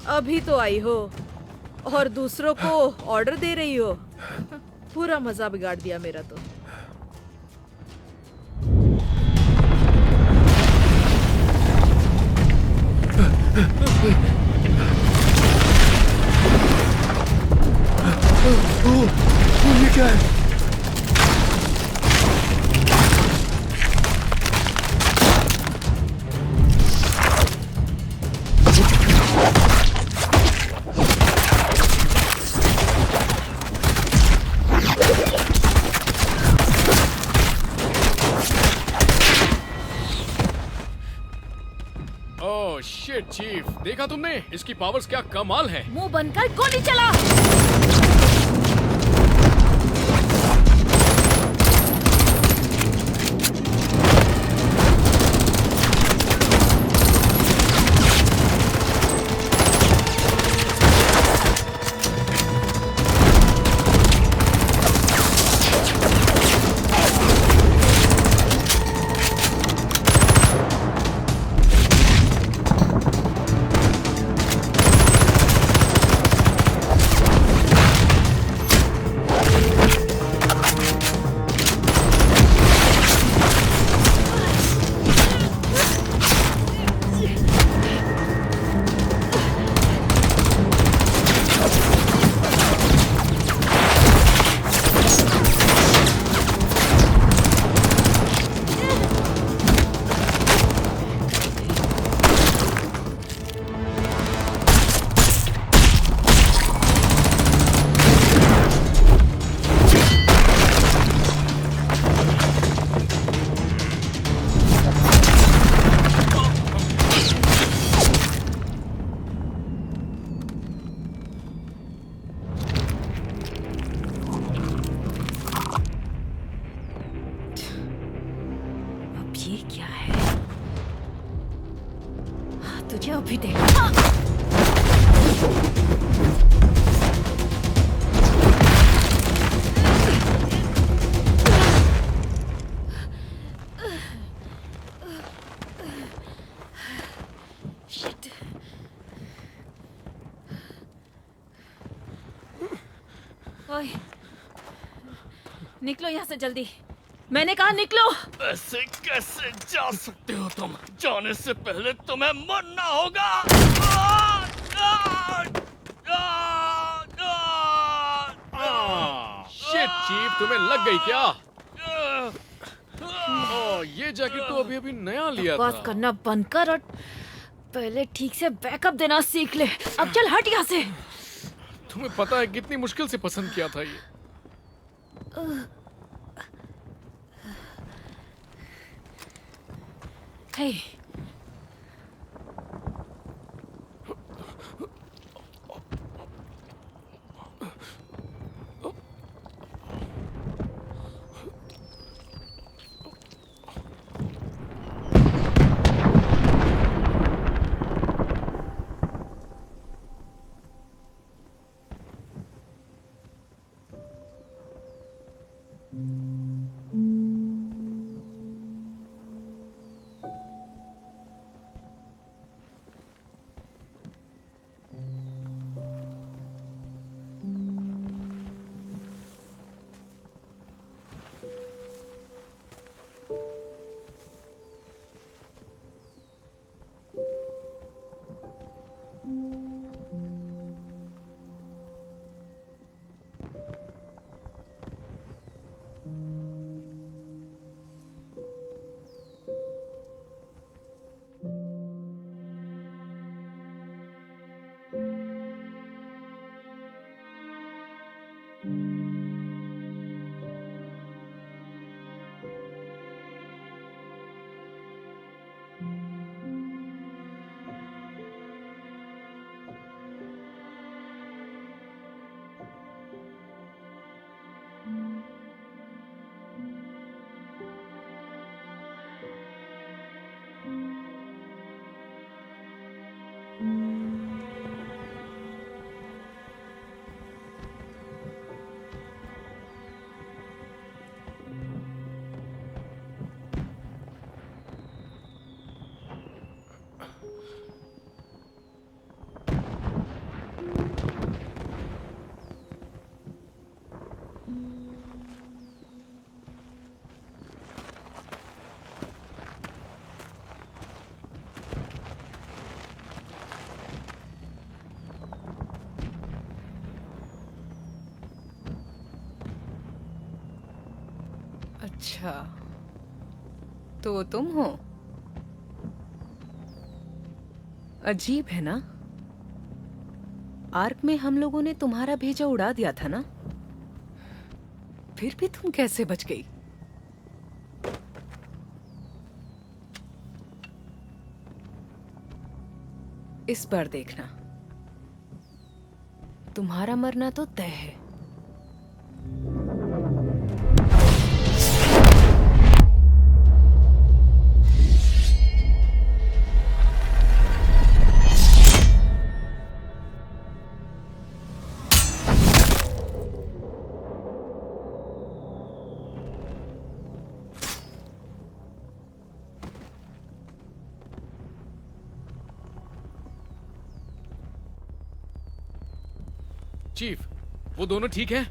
अभी तो आई हो और दूसरों को ऑर्डर दे रही हो। पूरा मजा बिगाड़ दिया मेरा तो। ये क्या है? ओह शिट चीफ, देखा तुमने इसकी पावर्स क्या कमाल है। मुंह बंद कर गोली चला। अब ये क्या है? तुझे अभी देखा। Shit. ओए, निकलो यहाँ से जल्दी। मैंने कहा निकलो। ऐसे कैसे जा सकते हो तुम? जाने से पहले तुम्हें मरना होगा। शिट चीफ, तुम्हें लग गई क्या? ओह, ये जैकेट तो अभी अभी नया लिया बकवास था। करना बंद कर और पहले ठीक से बैकअप देना सीख ले। अब चल हट यहाँ से। तुम्हें पता है कितनी मुश्किल से पसंद किया था ये। हे, अच्छा, तो तुम हो? अजीब है ना, आर्क में हम लोगों ने तुम्हारा भेजा उड़ा दिया था ना, फिर भी तुम कैसे बच गई? इस बार देखना, तुम्हारा मरना तो तय है। चीफ, वो दोनों ठीक है?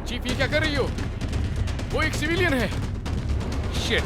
चीफ, ये क्या कर रही हो? वो एक सिविलियन है। शिट।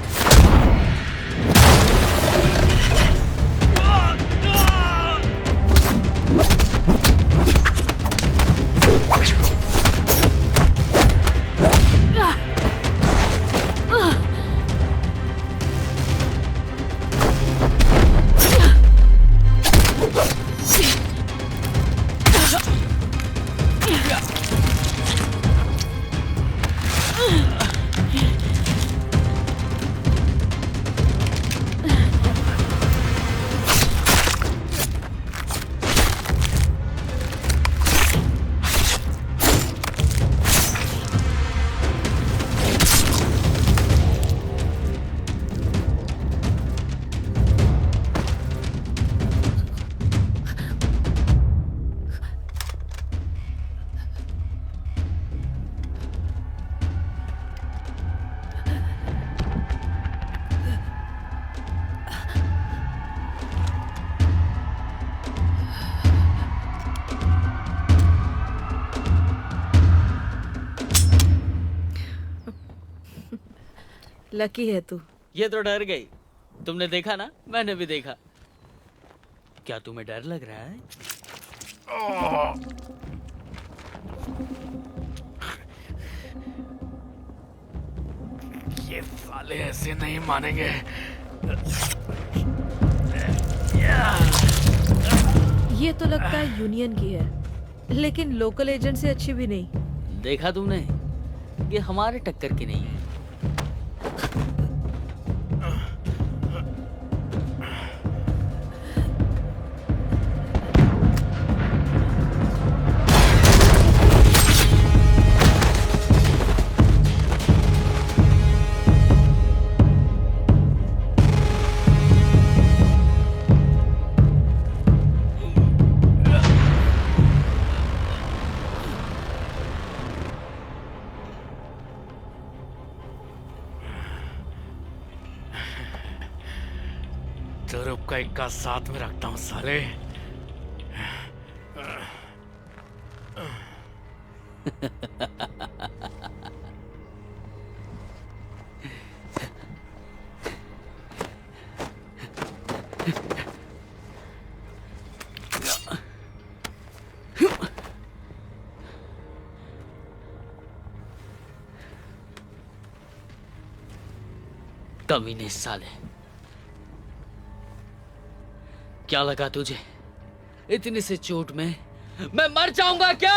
लकी है तू। ये तो डर गई। तुमने देखा ना, मैंने भी देखा। क्या तुम्हें डर लग रहा है? ये साले ऐसे नहीं मानेंगे। ये तो लगता है यूनियन की है, लेकिन लोकल एजेंट से अच्छी भी नहीं। देखा तुमने, ये हमारे टक्कर की नहीं है। स्वरूप का इक्का साथ में रखता हूँ साले। कमीने साले, क्या लगा तुझे इतनी से चोट में मैं मर जाऊंगा क्या?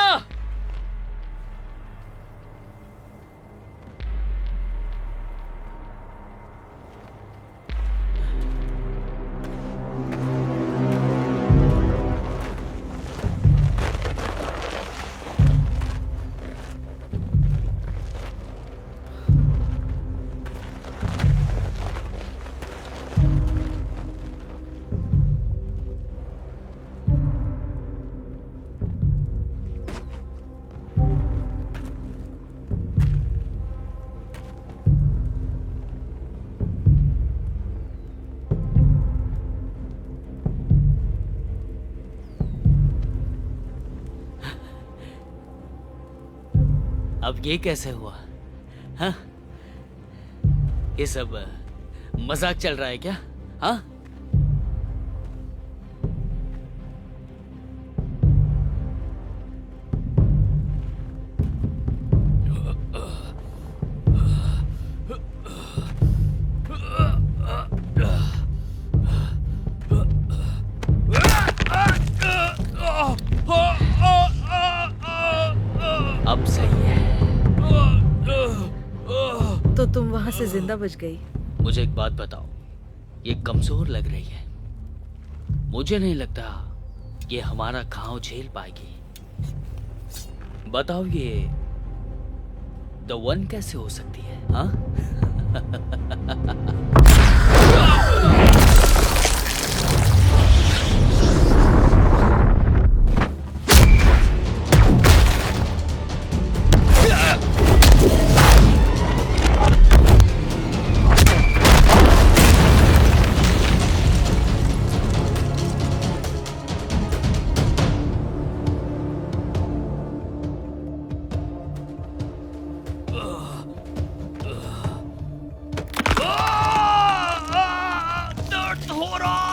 अब ये कैसे हुआ? हाँ? ये सब मजाक चल रहा है क्या? हाँ? अब सही है। तो तुम वहां से जिंदा बच गई। मुझे एक बात बताओ, ये कमजोर लग रही है। मुझे नहीं लगता ये हमारा घाव झेल पाएगी। बताओ ये द वन कैसे हो सकती है? हाँ दर्द हो रहा है।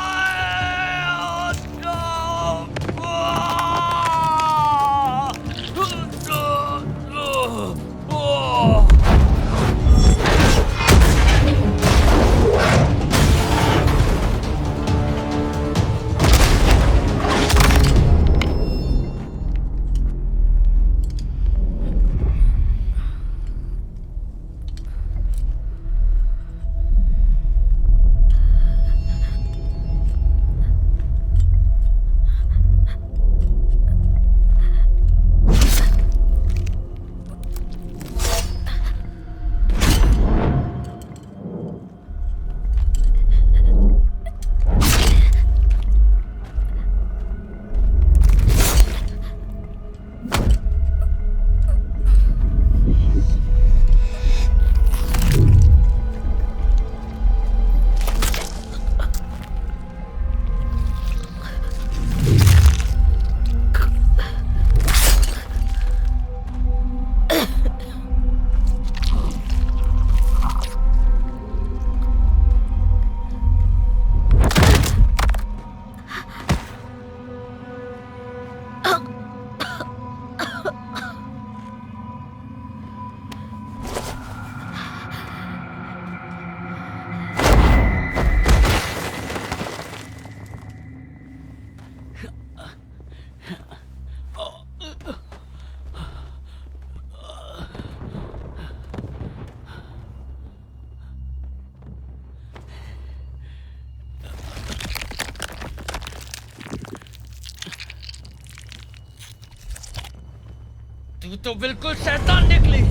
तू तो बिल्कुल शैतान निकली।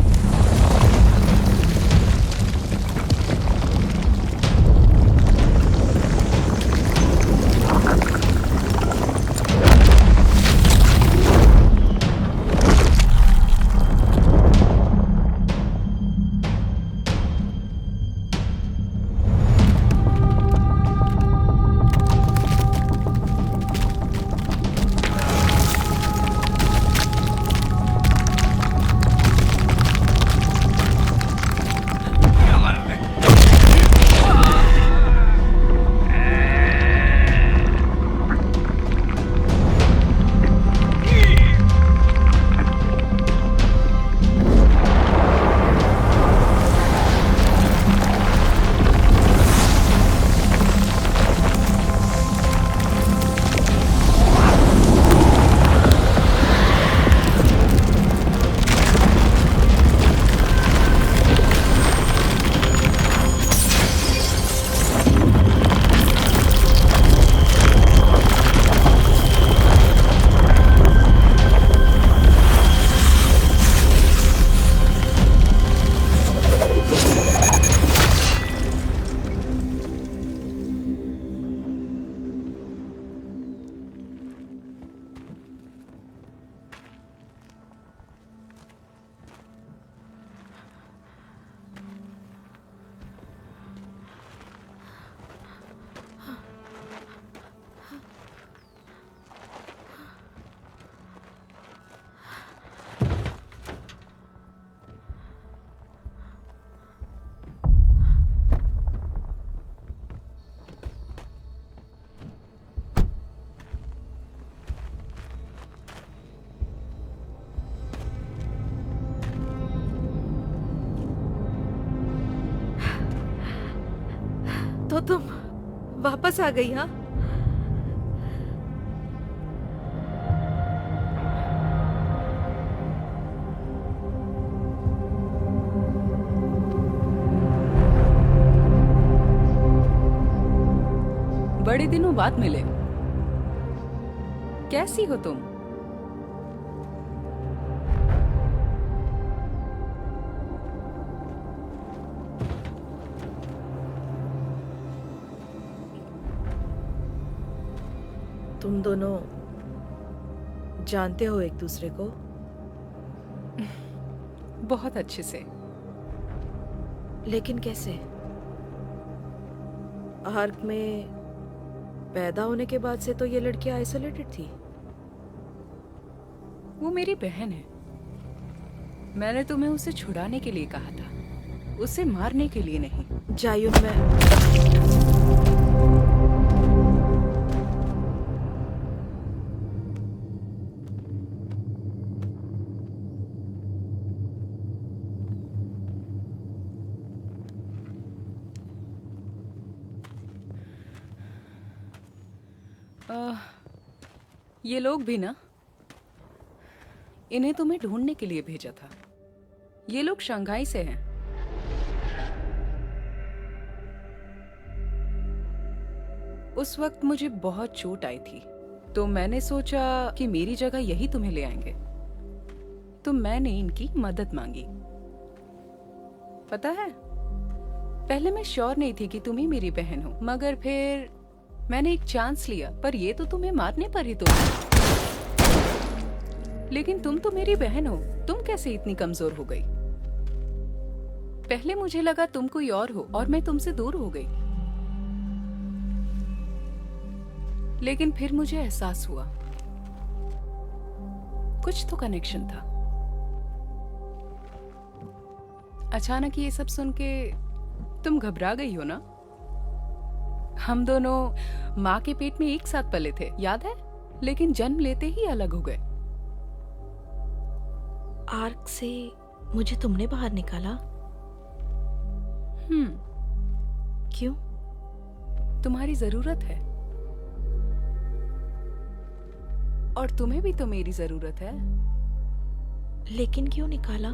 तो तुम वापस आ गई? हाँ, दिनों बाद मिले। कैसी हो तुम? तुम दोनों जानते हो एक दूसरे को? बहुत अच्छे से। लेकिन कैसे? आर्क में पैदा होने के बाद से तो ये लड़की आइसोलेटेड थी। वो मेरी बहन है। मैंने तुम्हें उसे छुड़ाने के लिए कहा था, उसे मारने के लिए नहीं। जायुन, मैं ये लोग भी ना, इन्हें तुम्हें ढूंढने के लिए भेजा था। ये लोग शंघाई से हैं। उस वक्त मुझे बहुत चोट आई थी, तो मैंने सोचा कि मेरी जगह यही तुम्हें ले आएंगे, तो मैंने इनकी मदद मांगी। पता है, पहले मैं श्योर नहीं थी कि तुम ही मेरी बहन हो, मगर फिर मैंने एक चांस लिया। पर ये तो तुम्हें मारने पर ही तो। लेकिन तुम तो मेरी बहन हो, तुम कैसे इतनी कमजोर हो गई? पहले मुझे लगा तुम कोई और हो और मैं तुमसे दूर हो गई, लेकिन फिर मुझे एहसास हुआ कुछ तो कनेक्शन था। अचानक ये सब सुन के तुम घबरा गई हो ना? हम दोनों माँ के पेट में एक साथ पले थे, याद है? लेकिन जन्म लेते ही अलग हो गए। आर्क से मुझे तुमने बाहर निकाला? क्यों? तुम्हारी जरूरत है, और तुम्हें भी तो मेरी जरूरत है। लेकिन क्यों निकाला?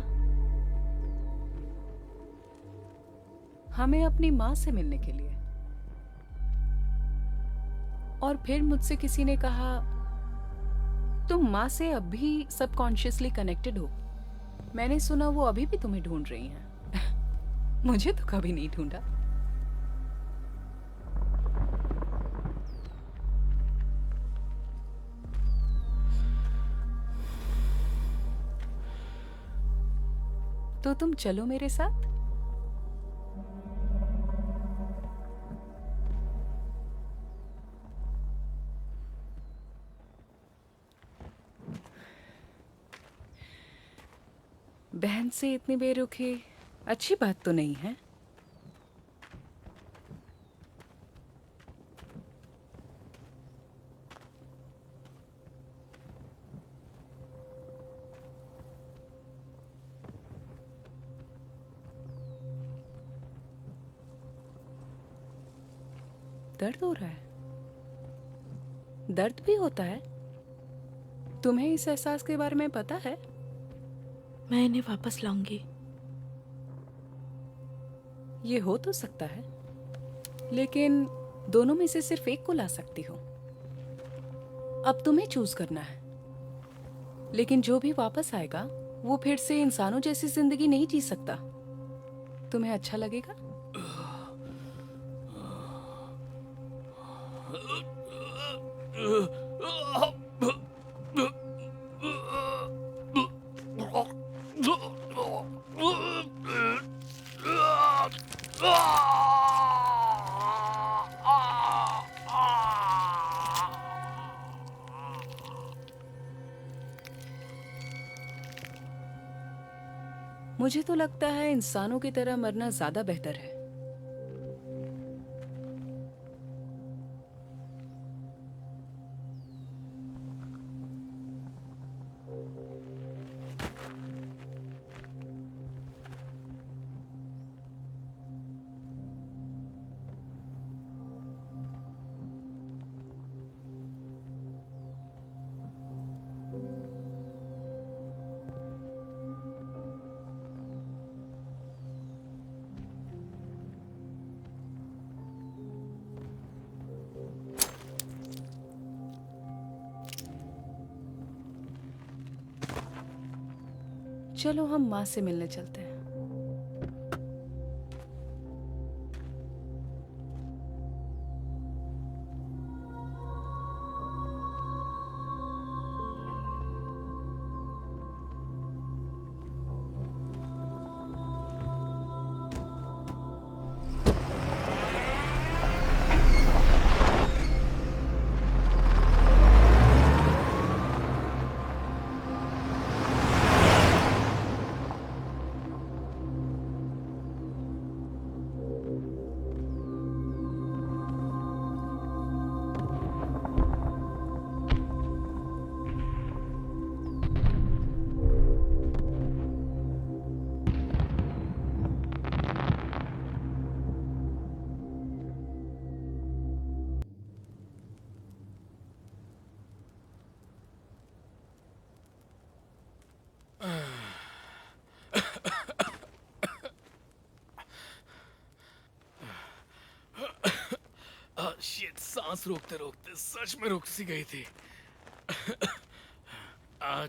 हमें अपनी माँ से मिलने के लिए। और फिर मुझसे किसी ने कहा, तुम माँ से अब भी सबकॉन्शियसली कनेक्टेड हो। मैंने सुना वो अभी भी तुम्हें ढूंढ रही हैं। मुझे तो कभी नहीं ढूंढा। तो तुम चलो मेरे साथ। बहन से इतनी बेरुखी अच्छी बात तो नहीं है। दर्द हो रहा है? दर्द भी होता है? तुम्हें इस एहसास के बारे में पता है? मैं इन्हें वापस लाऊंगी। ये हो तो सकता है, लेकिन दोनों में से सिर्फ एक को ला सकती हो। अब तुम्हें चूज करना है। लेकिन जो भी वापस आएगा वो फिर से इंसानों जैसी जिंदगी नहीं जी सकता। तुम्हें अच्छा लगेगा? मुझे तो लगता है इंसानों की तरह मरना ज्यादा बेहतर है। चलो हम माँ से मिलने चलते हैं। शिट, सांस रोकते रोकते सच में रुक सी गई थी।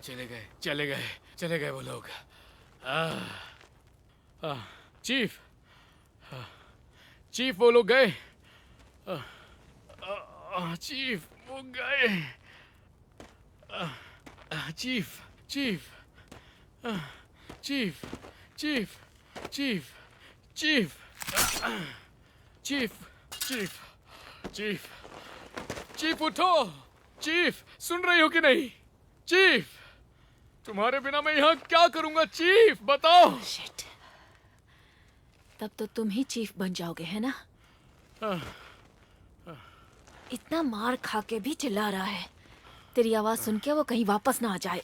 चले गए वो लोग। चीफ, चीफ वो लोग गए। चीफ वो गए। Chief chief chief chief chief chief chief chief chief chief उठो। चीफ सुन रही हो कि नहीं? चीफ, तुम्हारे बिना मैं यहाँ क्या करूंगा? चीफ बताओ। शिट, तब तो तुम ही चीफ बन जाओगे, है ना? इतना मार खा के भी चिल्ला रहा है। तेरी आवाज सुन के वो कहीं वापस ना आ जाए।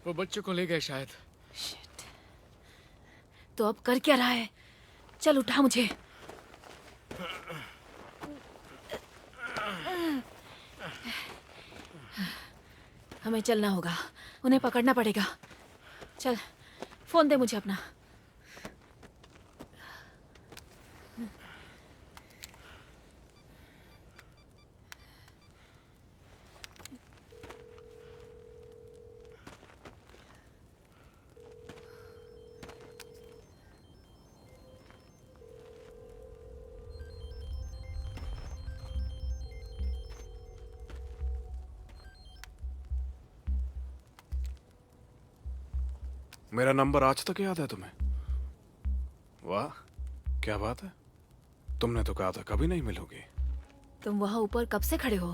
वो बच्चों को ले गए शायद। शिट, तो अब कर क्या रहा है? चल उठा मुझे। हमें चलना होगा, उन्हें पकड़ना पड़ेगा। चल, फोन दे मुझे अपना। मेरा नंबर आज तक याद है तुम्हें? वाह, क्या बात है। तुमने तो कहा था कभी नहीं मिलोगी। तुम वहां ऊपर कब से खड़े हो?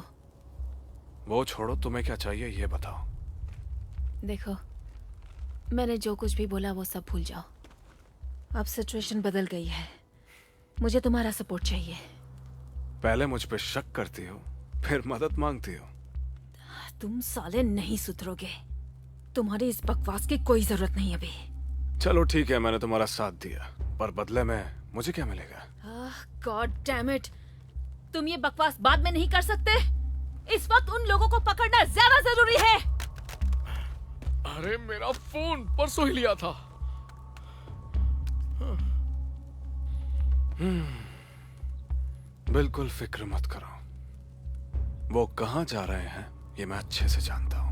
वो छोड़ो, तुम्हें क्या चाहिए ये बताओ। देखो, मैंने जो कुछ भी बोला वो सब भूल जाओ। अब सिचुएशन बदल गई है। मुझे तुम्हारा सपोर्ट चाहिए। पहले मुझ पे शक करती हो, फिर मदद मांगती हो। तुम साले नहीं सुधरोगे। तुम्हारी इस बकवास की कोई जरूरत नहीं अभी। चलो ठीक है, मैंने तुम्हारा साथ दिया, पर बदले में मुझे क्या मिलेगा? गॉड डैम इट, तुम ये बकवास बाद में नहीं कर सकते? इस वक्त उन लोगों को पकड़ना ज्यादा जरूरी है। अरे मेरा फोन परसों ही लिया था। बिल्कुल फिक्र मत करो। वो कहाँ जा रहे हैं ये मैं अच्छे से जानता हूँ।